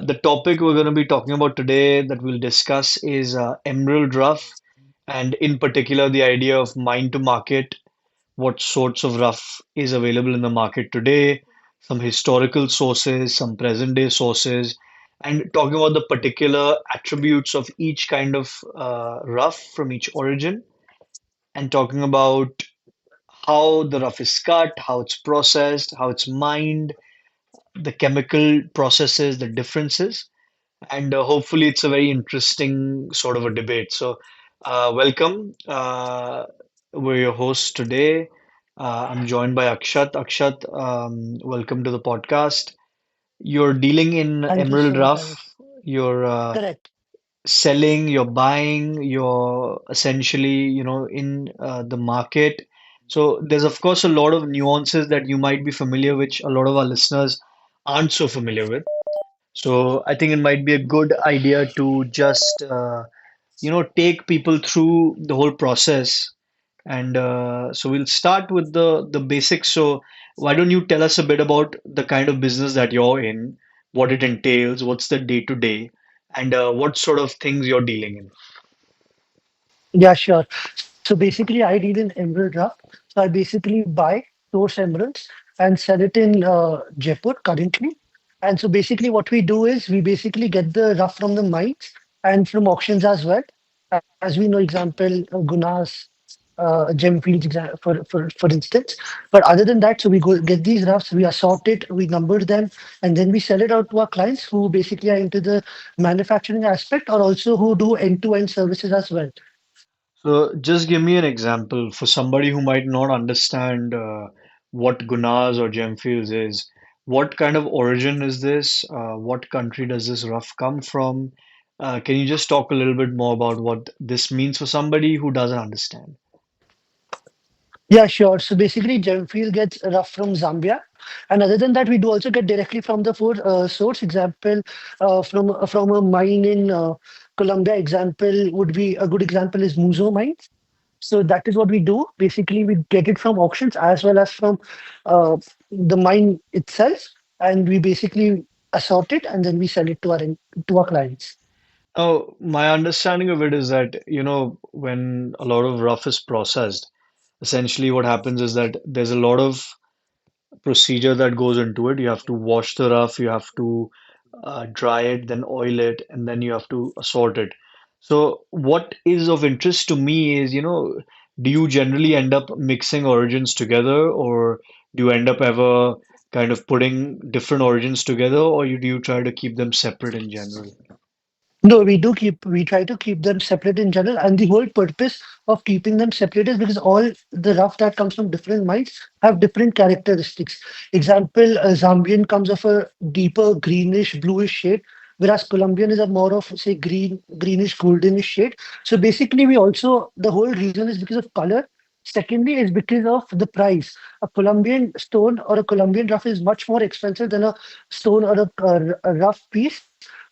The topic we're going to be talking about today that we'll discuss is emerald rough, and in particular, the idea of mine to market, what sorts of rough is available in the market today, some historical sources, some present day sources, and talking about the particular attributes of each kind of rough from each origin, and talking about how the rough is cut, how it's processed, how it's mined, the chemical processes, the differences, and hopefully it's a very interesting sort of a debate. So, welcome. We're your hosts today. I'm joined by Akshat. Akshat, welcome to the podcast. You're dealing in Thank you Emerald so much, Rough. Alex. You're Correct. selling, you're buying, you're essentially, in the market. So there's of course a lot of nuances that you might be familiar, which a lot of our listeners aren't so familiar with. So I think it might be a good idea to just take people through the whole process. And so we'll start with the basics. So why don't you tell us a bit about the kind of business that you're in, what it entails, what's the day to day, and what sort of things you're dealing in. Yeah, sure. So basically, I deal in emerald rough. So I basically buy source emeralds and sell it in Jaipur currently. And so basically, what we do is we basically get the rough from the mines and from auctions as well. As we know, example, Gunas, Gemfields, for instance. But other than that, so we go get these roughs, we assort it, we number them, and then we sell it out to our clients who basically are into the manufacturing aspect or also who do end-to-end services as well. So just give me an example for somebody who might not understand what Gunas or Gemfields is. What kind of origin is this? What country does this rough come from? Can you just talk a little bit more about what this means for somebody who doesn't understand? Yeah, sure. So basically, Gemfield gets rough from Zambia, and other than that, we do also get directly from the source. Example, from a mine in Colombia. Example would be a good example is Muzo mine. So that is what we do. Basically, we get it from auctions as well as from uh, the mine itself, and we basically assort it and then we sell it to our clients. Oh, my understanding of it is that, when a lot of rough is processed, essentially what happens is that there's a lot of procedure that goes into it. You have to wash the rough, you have to dry it, then oil it, and then you have to assort it. So, what is of interest to me is, do you generally end up mixing origins together, or do you end up ever kind of putting different origins together, or do you try to keep them separate in general? No, we try to keep them separate in general. And the whole purpose of keeping them separate is because all the rough that comes from different mines have different characteristics. Example, Zambian comes of a deeper greenish, bluish shade, whereas Colombian is a more of, say, greenish, goldenish shade. So basically, the whole reason is because of color. Secondly, is because of the price. A Colombian stone or a Colombian rough is much more expensive than a stone or a rough piece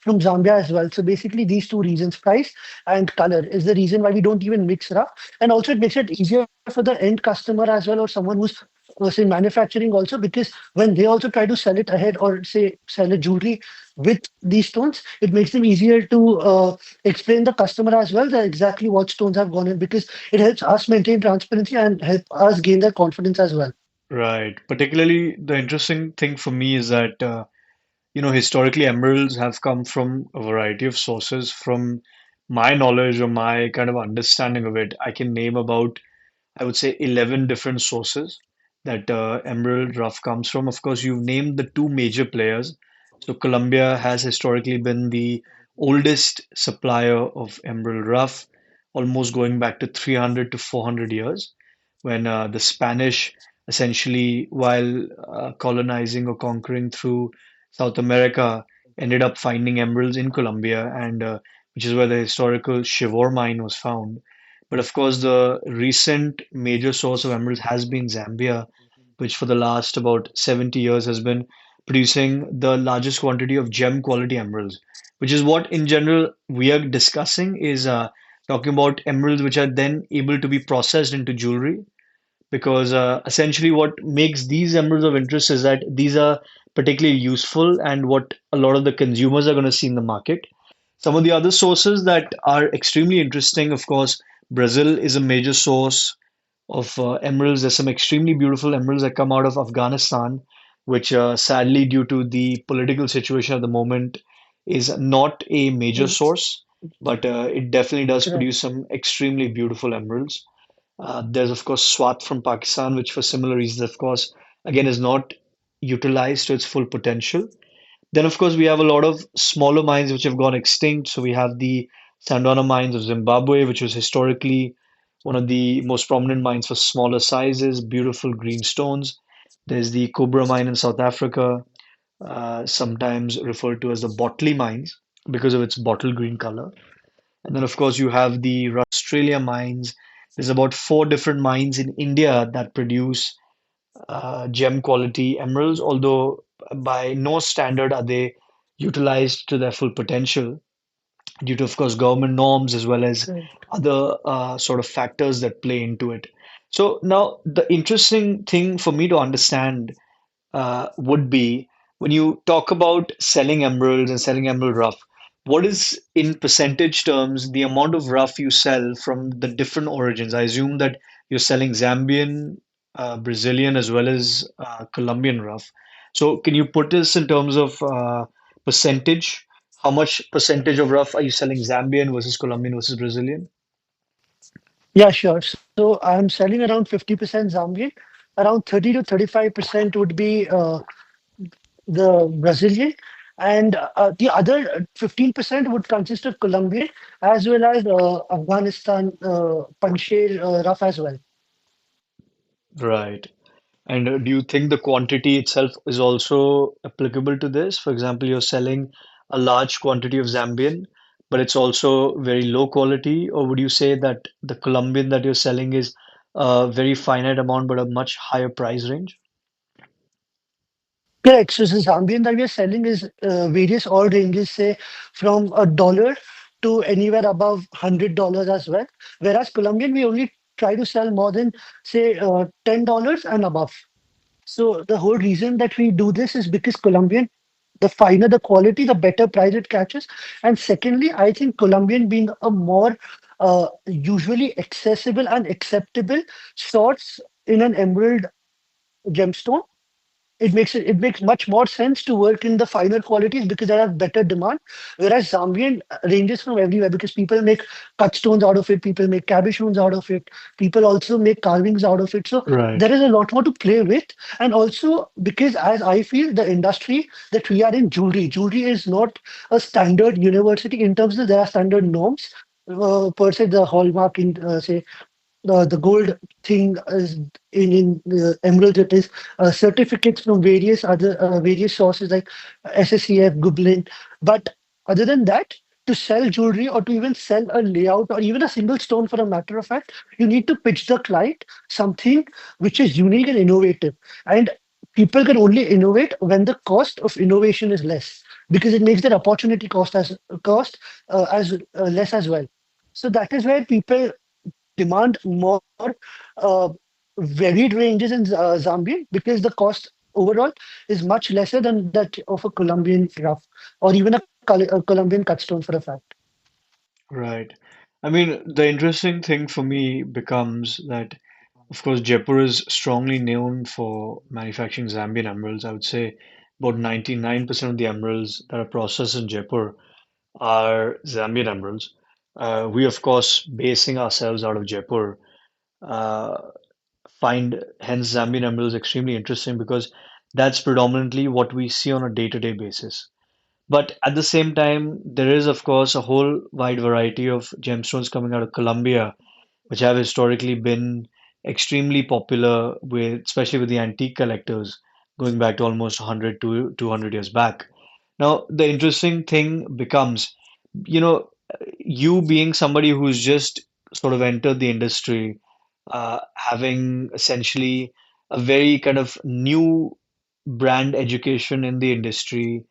from Zambia as well. So basically, these two reasons, price and color, is the reason why we don't even mix rough. And also, it makes it easier for the end customer as well, or someone who's say manufacturing also, because when they also try to sell it ahead or say sell a jewelry with these stones, it makes them easier to explain the customer as well that exactly what stones have gone in, because it helps us maintain transparency and help us gain their confidence as well. Right. Particularly, the interesting thing for me is that historically, emeralds have come from a variety of sources. From my knowledge or my kind of understanding of it, I can name about, I would say, 11 different sources that emerald rough comes from. Of course, you've named the two major players. So, Colombia has historically been the oldest supplier of emerald rough, almost going back to 300 to 400 years, when the Spanish essentially, while colonizing or conquering through South America, ended up finding emeralds in Colombia, and which is where the historical Chivor mine was found. But of course, the recent major source of emeralds has been Zambia, which for the last about 70 years has been producing the largest quantity of gem quality emeralds, which is what in general we are discussing is talking about emeralds which are then able to be processed into jewelry because essentially what makes these emeralds of interest is that these are particularly useful and what a lot of the consumers are going to see in the market. Some of the other sources that are extremely interesting, of course, Brazil is a major source of emeralds. There's some extremely beautiful emeralds that come out of Afghanistan, which sadly, due to the political situation at the moment, is not a major Mm, source, but it definitely does right. produce some extremely beautiful emeralds. There's, of course, Swat from Pakistan, which for similar reasons, of course, again, is not utilized to its full potential. Then, of course, we have a lot of smaller mines which have gone extinct. So we have the Sandwana mines of Zimbabwe, which was historically one of the most prominent mines for smaller sizes, beautiful green stones. There's the Cobra mine in South Africa, sometimes referred to as the Botley mines because of its bottle green color. And then, of course, you have the Australia mines. There's about four different mines in India that produce gem quality emeralds, although by no standard are they utilized to their full potential due to, of course, government norms as well as Right. other sort of factors that play into it. So now the interesting thing for me to understand would be when you talk about selling emeralds and selling emerald rough, what is in percentage terms the amount of rough you sell from the different origins? I assume that you're selling Zambian, Brazilian, as well as Colombian rough. So can you put this in terms of percentage? How much percentage of rough are you selling Zambian versus Colombian versus Brazilian? Yeah, sure. So I'm selling around 50% Zambian, around 30 to 35% would be the Brazilian, and the other 15% would consist of Colombian as well as Afghanistan Panjshir rough as well. Right. And do you think the quantity itself is also applicable to this? For example, you're selling a large quantity of Zambian, but it's also very low quality, or would you say that the Colombian that you're selling is a very finite amount but a much higher price range? Correct. So the Zambian that we are selling is various all ranges, say from $1 to anywhere above $100 as well. Whereas Colombian, we only try to sell more than say $10 and above. So the whole reason that we do this is because Colombian, the finer the quality, the better price it catches. And secondly, I think Colombian being a more usually accessible and acceptable sorts in an emerald gemstone, it makes much more sense to work in the finer qualities because they have better demand. Whereas Zambian ranges from everywhere because people make cut stones out of it, people make cabbage stones out of it, people also make carvings out of it. So Right, there is a lot more to play with. And also because as I feel the industry that we are in jewelry is not a standard university in terms of there are standard norms. Per se, the hallmark in say the gold thing is in emerald. It is certificates from various other various sources like SSCF, Gublin. But other than that, to sell jewelry or to even sell a layout or even a single stone, for a matter of fact, you need to pitch the client something which is unique and innovative. And people can only innovate when the cost of innovation is less because it makes their opportunity cost as less as well. So that is where people demand more uh, varied ranges in Zambia because the cost overall is much lesser than that of a Colombian rough or even a Colombian cut stone for a fact. right. I mean, the interesting thing for me becomes that, of course, Jaipur is strongly known for manufacturing Zambian emeralds. I would say about 99% of the emeralds that are processed in Jaipur are Zambian emeralds. We, of course, basing ourselves out of Jaipur, uh, find hence Zambian emeralds extremely interesting because that's predominantly what we see on a day-to-day basis. But at the same time, there is, of course, a whole wide variety of gemstones coming out of Colombia, which have historically been extremely popular with, especially with the antique collectors, going back to almost 100 to 200 years back. Now, the interesting thing becomes, you know, you being somebody who's just sort of entered the industry, having essentially a very kind of new brand education in the industry,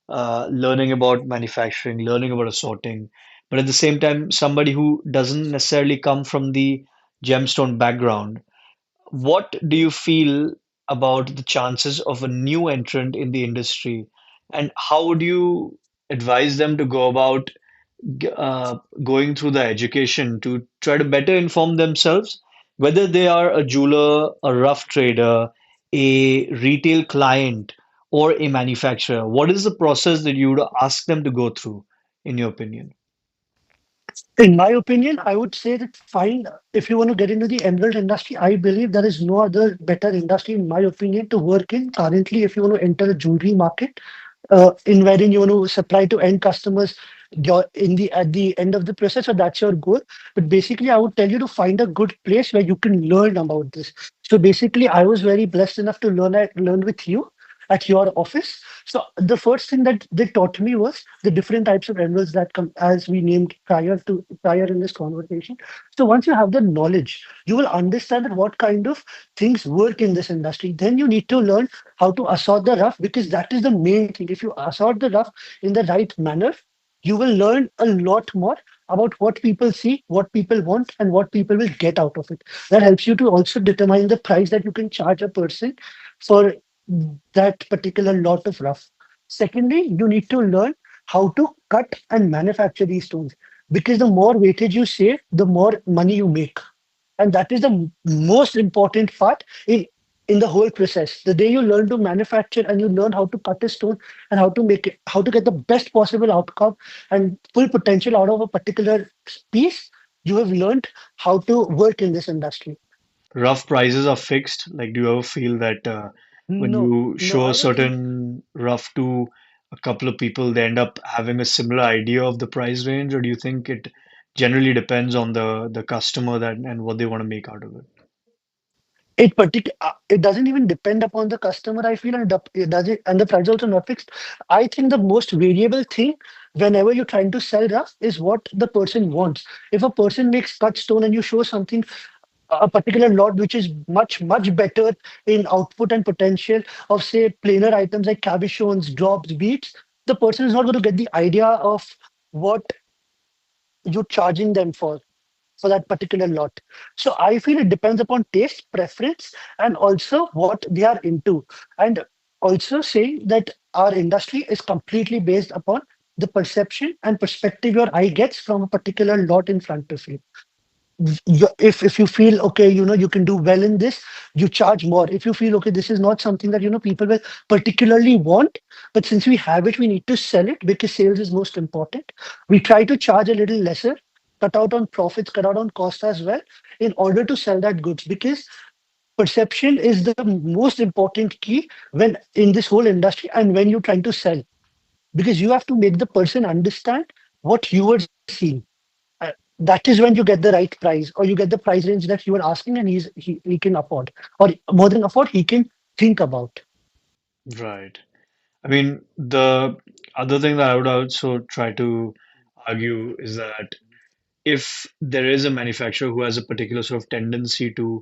learning about manufacturing, learning about assorting, but at the same time, somebody who doesn't necessarily come from the gemstone background, what do you feel? about the chances of a new entrant in the industry, and how would you advise them to go about going through the education to try to better inform themselves, whether they are a jeweler, a rough trader, a retail client, or a manufacturer? What is the process that you would ask them to go through, in your opinion? In my opinion, I would say that find if you want to get into the emerald industry, I believe there is no other better industry, in my opinion, to work in currently if you want to enter the jewelry market, in wherein you want to supply to end customers in the at the end of the process, so that's your goal. But basically, I would tell you to find a good place where you can learn about this. So basically, I was very blessed enough to learn with you at your office. So the first thing that they taught me was the different types of emeralds that come, as we named prior in this conversation. So once you have the knowledge, you will understand that what kind of things work in this industry. Then you need to learn how to assort the rough, because that is the main thing. If you assort the rough in the right manner, you will learn a lot more about what people see, what people want, and what people will get out of it. That helps you to also determine the price that you can charge a person for that particular lot of rough. Secondly, you need to learn how to cut and manufacture these stones, because the more weightage you save, the more money you make. And that is the most important part in the whole process. The day you learn to manufacture and you learn how to cut a stone and how to make it, how to get the best possible outcome and full potential out of a particular piece, you have learned how to work in this industry. Rough prices are fixed. Like, do you ever feel that when No, you no, show I a don't think. certain rough to a couple of people, they end up having a similar idea of the price range, or do you think it generally depends on the customer that and what they want to make out of it? It doesn't even depend upon the customer, I feel, and it does it, and the price also not fixed. I think the most variable thing whenever you're trying to sell rough is what the person wants. If a person makes cut stone and you show something, a particular lot which is much better in output and potential of, say, plainer items like cabochons, drops, beads, the person is not going to get the idea of what you're charging them for that particular lot. So I feel it depends upon taste, preference, and also what they are into. And also saying that our industry is completely based upon the perception and perspective your eye gets from a particular lot in front of you. If you feel okay, you can do well in this, you charge more. If you feel okay, this is not something that people will particularly want, but since we have it, we need to sell it because sales is most important. We try to charge a little lesser, cut out on profits, cut out on cost as well, in order to sell that goods, because perception is the most important key when in this whole industry and when you're trying to sell, because you have to make the person understand what you are seeing. That is when you get the right price, or you get the price range that you are asking, and he can afford, or more than afford, he can think about. Right. I mean, the other thing that I would also try to argue is that if there is a manufacturer who has a particular sort of tendency to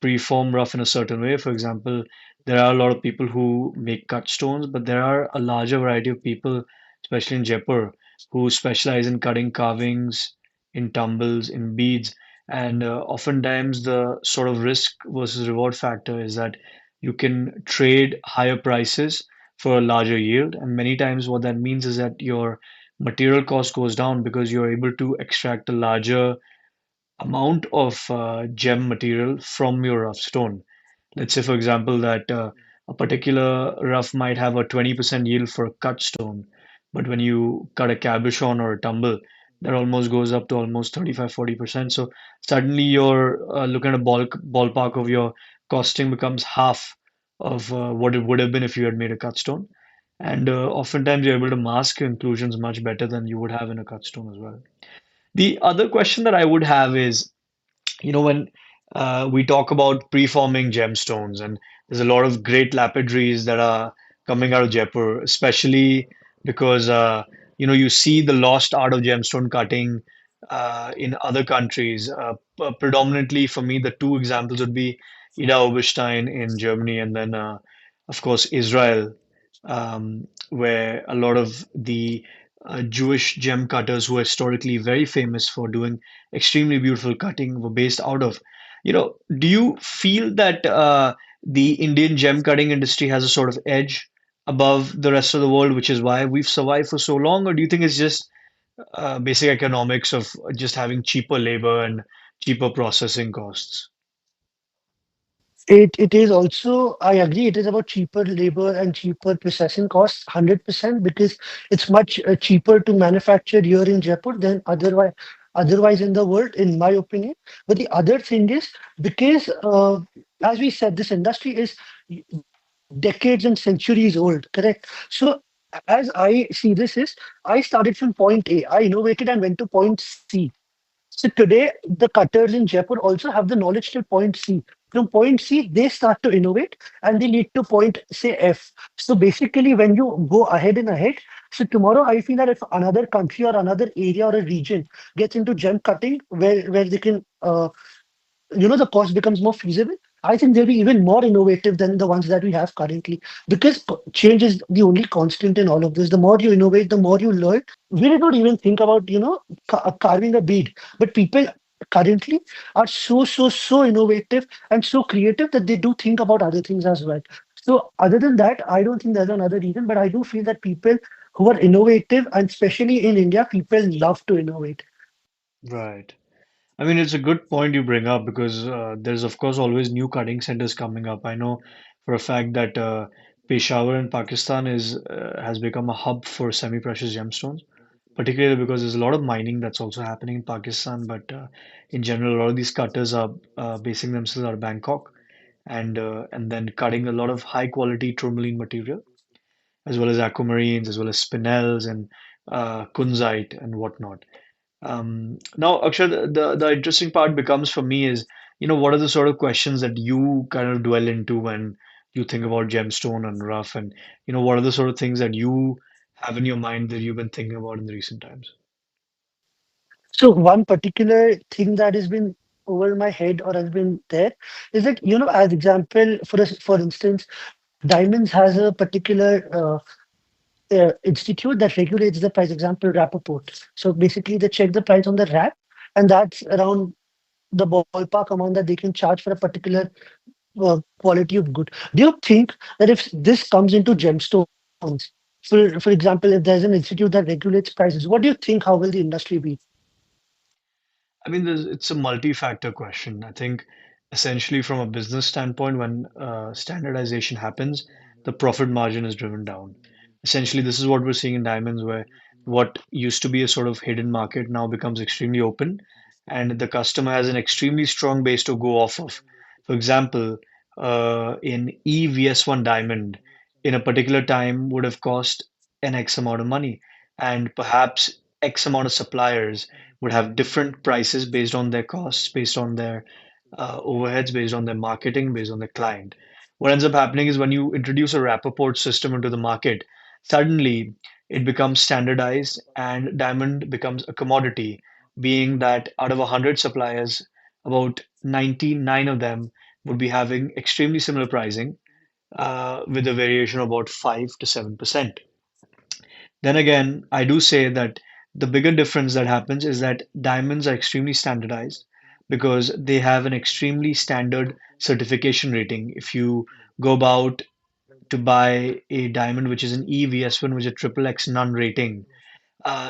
preform rough in a certain way. For example, there are a lot of people who make cut stones, but there are a larger variety of people, especially in Jaipur, who specialize in cutting carvings, in tumbles, in beads. And oftentimes, the sort of risk versus reward factor is that you can trade higher prices for a larger yield. And many times, what that means is that your material cost goes down because you're able to extract a larger amount of gem material from your rough stone. Let's say, for example, that a particular rough might have a 20% yield for a cut stone, but when you cut a cabochon or a tumble, that almost goes up to almost 35-40%. So suddenly you're looking at a ballpark of your costing becomes half of what it would have been if you had made a cut stone. And oftentimes you're able to mask your inclusions much better than you would have in a cut stone as well. The other question that I would have is, when we talk about preforming gemstones, and there's a lot of great lapidaries that are coming out of Jaipur, especially because you see the lost art of gemstone cutting in other countries. Predominantly for me, the two examples would be Ida Oberstein in Germany, and then of course Israel, where a lot of the Jewish gem cutters who are historically very famous for doing extremely beautiful cutting were based out of. Do you feel that the Indian gem cutting industry has a sort of edge above the rest of the world, which is why we've survived for so long? Or do you think it's just basic economics of just having cheaper labor and cheaper processing costs? It is also, I agree, it is about cheaper labor and cheaper processing costs, 100%, because it's much cheaper to manufacture here in Jaipur than otherwise in the world, in my opinion. But the other thing is, because as we said, this industry is decades and centuries old, correct? So as I see this is, I started from point A, I innovated and went to point C. So today, the cutters in Jaipur also have the knowledge till point C. From point C, they start to innovate and they lead to point, say, F. So basically, when you go ahead and ahead, so tomorrow I feel that if another country or another area or a region gets into gem cutting where they can the cost becomes more feasible, I think they'll be even more innovative than the ones that we have currently. Because change is the only constant in all of this. The more you innovate, the more you learn. We did not even think about, carving a bead, but people currently are so innovative and so creative that they do think about other things as well. So other than that, I don't think there's another reason, but I do feel that people who are innovative, and especially in India, people love to innovate. Right. I mean, it's a good point you bring up because there's, of course, always new cutting centers coming up. I know for a fact that Peshawar in Pakistan has become a hub for semi-precious gemstones, particularly because there's a lot of mining that's also happening in Pakistan. But in general, a lot of these cutters are basing themselves out of Bangkok and then cutting a lot of high quality tourmaline material, as well as aquamarines, as well as spinels and kunzite and whatnot. Now, Akshay, the interesting part becomes for me is, what are the sort of questions that you kind of dwell into when you think about gemstone and rough, and what are the sort of things that you have in your mind that you've been thinking about in the recent times? So one particular thing that has been over my head or has been there is that, as example, for instance, Diamonds has a particular institute that regulates the price. Example, Rappaport. So basically, they check the price on the wrap, and that's around the ballpark amount that they can charge for a particular quality of good. Do you think that if this comes into gemstones, for example, if there's an institute that regulates prices, what do you think? How will the industry be? I mean, it's a multi-factor question. I think essentially from a business standpoint, when standardization happens, the profit margin is driven down. Essentially, this is what we're seeing in diamonds, where what used to be a sort of hidden market now becomes extremely open, and the customer has an extremely strong base to go off of. For example, in EVS1 diamond, in a particular time would have cost an X amount of money, and perhaps X amount of suppliers would have different prices based on their costs, based on their overheads, based on their marketing, based on their client. What ends up happening is when you introduce a Rappaport system into the market, suddenly it becomes standardized and diamond becomes a commodity, being that out of 100 suppliers, about 99 of them would be having extremely similar pricing with a variation of about 5 to 7%. Then again, I do say that the bigger difference that happens is that diamonds are extremely standardized because they have an extremely standard certification rating. If you go about to buy a diamond which is an EVS1, which is a triple X non rating,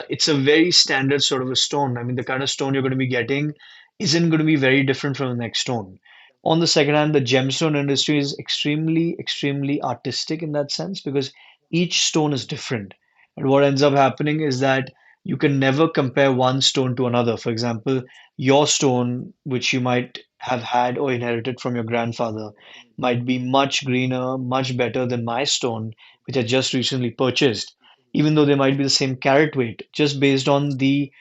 it's a very standard sort of a stone. I mean, the kind of stone you're going to be getting isn't going to be very different from the next stone. On the second hand, the gemstone industry is extremely artistic in that sense because each stone is different. And what ends up happening is that you can never compare one stone to another. For example, your stone, which you might have had or inherited from your grandfather, might be much greener, much better than my stone, which I just recently purchased, even though they might be the same carat weight, just based on the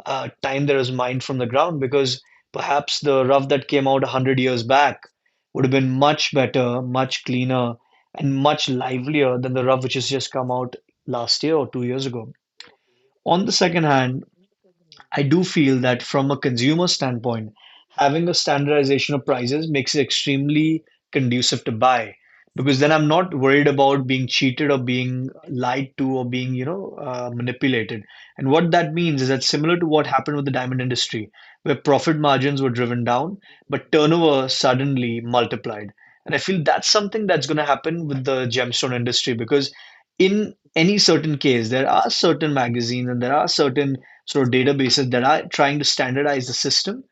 time that was mined from the ground. Because perhaps the rough that came out 100 years back would have been much better, much cleaner, and much livelier than the rough which has just come out last year or 2 years ago. On the second hand, I do feel that from a consumer standpoint, having a standardization of prices makes it extremely conducive to buy because then I'm not worried about being cheated or being lied to or being, manipulated. And what that means is that similar to what happened with the diamond industry, where profit margins were driven down, but turnover suddenly multiplied. And I feel that's something that's going to happen with the gemstone industry, because in any certain case, there are certain magazines and there are certain sort of databases that are trying to standardize the system.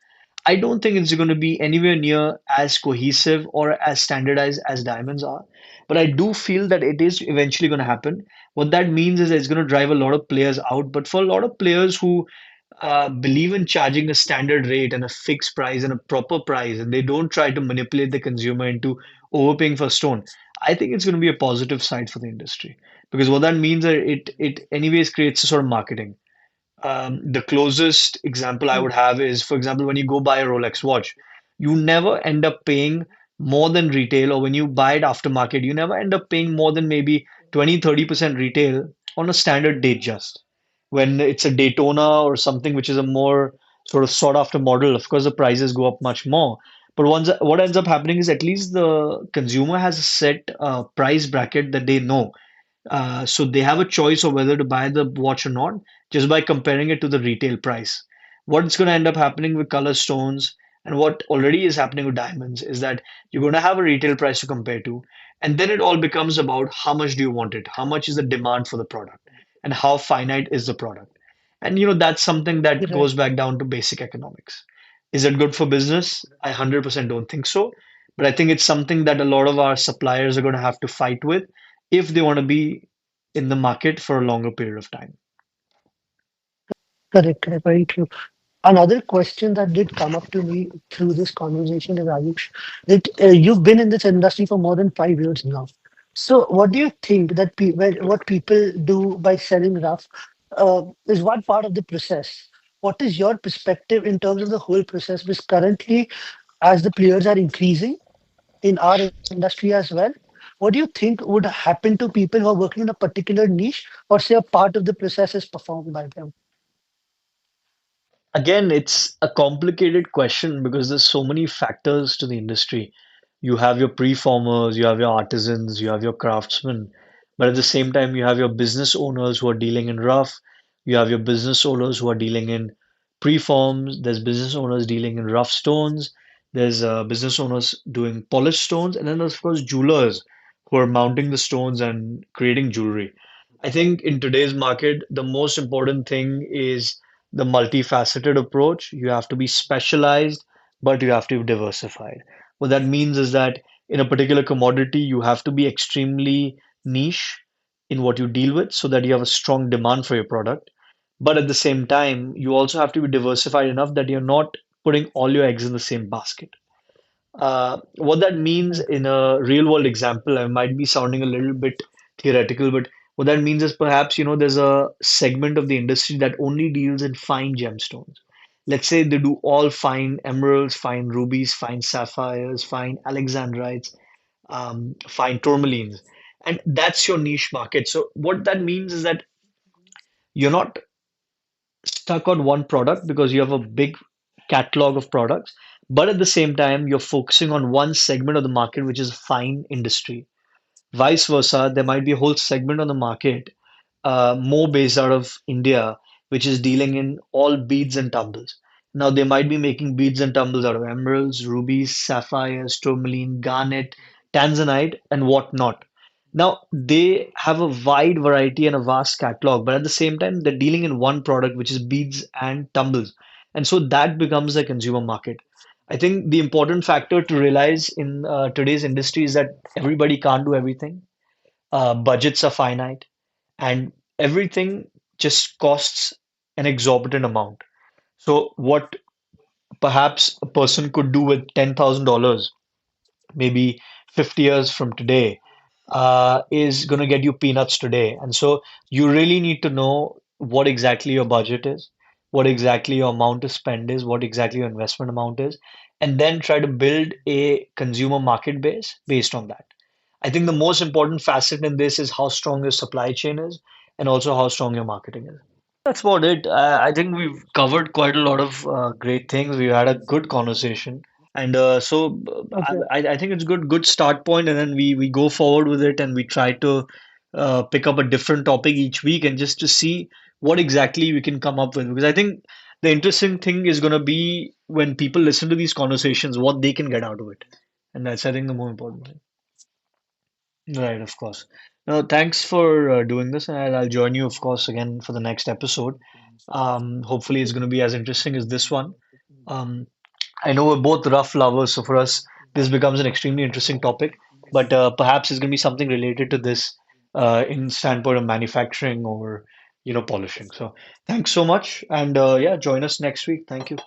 I don't think it's going to be anywhere near as cohesive or as standardized as diamonds are. But I do feel that it is eventually going to happen. What that means is it's going to drive a lot of players out. But for a lot of players who believe in charging a standard rate and a fixed price and a proper price, and they don't try to manipulate the consumer into overpaying for stone, I think it's going to be a positive side for the industry. Because what that means is it anyways creates a sort of marketing. The closest example I Mm. would have is, for example, when you go buy a Rolex watch, you never end up paying more than retail, or when you buy it aftermarket, you never end up paying more than maybe 20-30% retail on a standard date just. When it's a Daytona or something which is a more sort of sought after model, of course, the prices go up much more. But what ends up happening is at least the consumer has a set price bracket that they know, so they have a choice of whether to buy the watch or not just by comparing it to the retail price. What's going to end up happening with color stones and what already is happening with diamonds is that you're going to have a retail price to compare to. And then it all becomes about how much do you want it? How much is the demand for the product? And how finite is the product? And that's something that Right. goes back down to basic economics. Is it good for business? I 100% don't think so. But I think it's something that a lot of our suppliers are going to have to fight with if they want to be in the market for a longer period of time. Correct, correct, very true. Another question that did come up to me through this conversation is, Ayush, that you've been in this industry for more than 5 years now. So, what do you think that what people do by selling rough is one part of the process? What is your perspective in terms of the whole process? Because currently, as the players are increasing in our industry as well, what do you think would happen to people who are working in a particular niche, or say a part of the process is performed by them? Again, it's a complicated question because there's so many factors to the industry. You have your preformers, you have your artisans, you have your craftsmen, but at the same time, you have your business owners who are dealing in rough, you have your business owners who are dealing in preforms, there's business owners dealing in rough stones, there's business owners doing polished stones, and then there's, of course, jewelers who are mounting the stones and creating jewelry. I think in today's market, the most important thing is the multifaceted approach. You have to be specialized, but you have to be diversified. What that means is that in a particular commodity, you have to be extremely niche in what you deal with so that you have a strong demand for your product. But at the same time, you also have to be diversified enough that you're not putting all your eggs in the same basket. What that means in a real world example, I might be sounding a little bit theoretical, but what that means is perhaps, there's a segment of the industry that only deals in fine gemstones. Let's say they do all fine emeralds, fine rubies, fine sapphires, fine alexandrites, fine tourmalines. And that's your niche market. So what that means is that you're not stuck on one product because you have a big catalog of products, but at the same time, you're focusing on one segment of the market, which is fine industry. Vice versa, there might be a whole segment on the market, more based out of India, which is dealing in all beads and tumbles. Now, they might be making beads and tumbles out of emeralds, rubies, sapphires, tourmaline, garnet, tanzanite, and whatnot. Now, they have a wide variety and a vast catalog, but at the same time, they're dealing in one product, which is beads and tumbles. And so that becomes a consumer market. I think the important factor to realize in today's industry is that everybody can't do everything. Budgets are finite, and everything just costs an exorbitant amount. So, what perhaps a person could do with $10,000 maybe 50 years from today is going to get you peanuts today. And so you really need to know what exactly your budget is, what exactly your amount to spend is, what exactly your investment amount is, and then try to build a consumer market base based on that. I think the most important facet in this is how strong your supply chain is and also how strong your marketing is. That's about it. I think we've covered quite a lot of great things. We've had a good conversation. And Okay. I think it's good start point, and then we go forward with it, and we try to pick up a different topic each week, and just to see what exactly we can come up with. Because I think the interesting thing is going to be when people listen to these conversations, what they can get out of it. And that's, I think, the more important thing. Right, of course. No, thanks for doing this, and I'll join you, of course, again for the next episode. Hopefully, it's going to be as interesting as this one. Um, I know we're both rough lovers, so for us, this becomes an extremely interesting topic. But perhaps it's going to be something related to this in standpoint of manufacturing or polishing. So thanks so much, and yeah, join us next week. Thank you.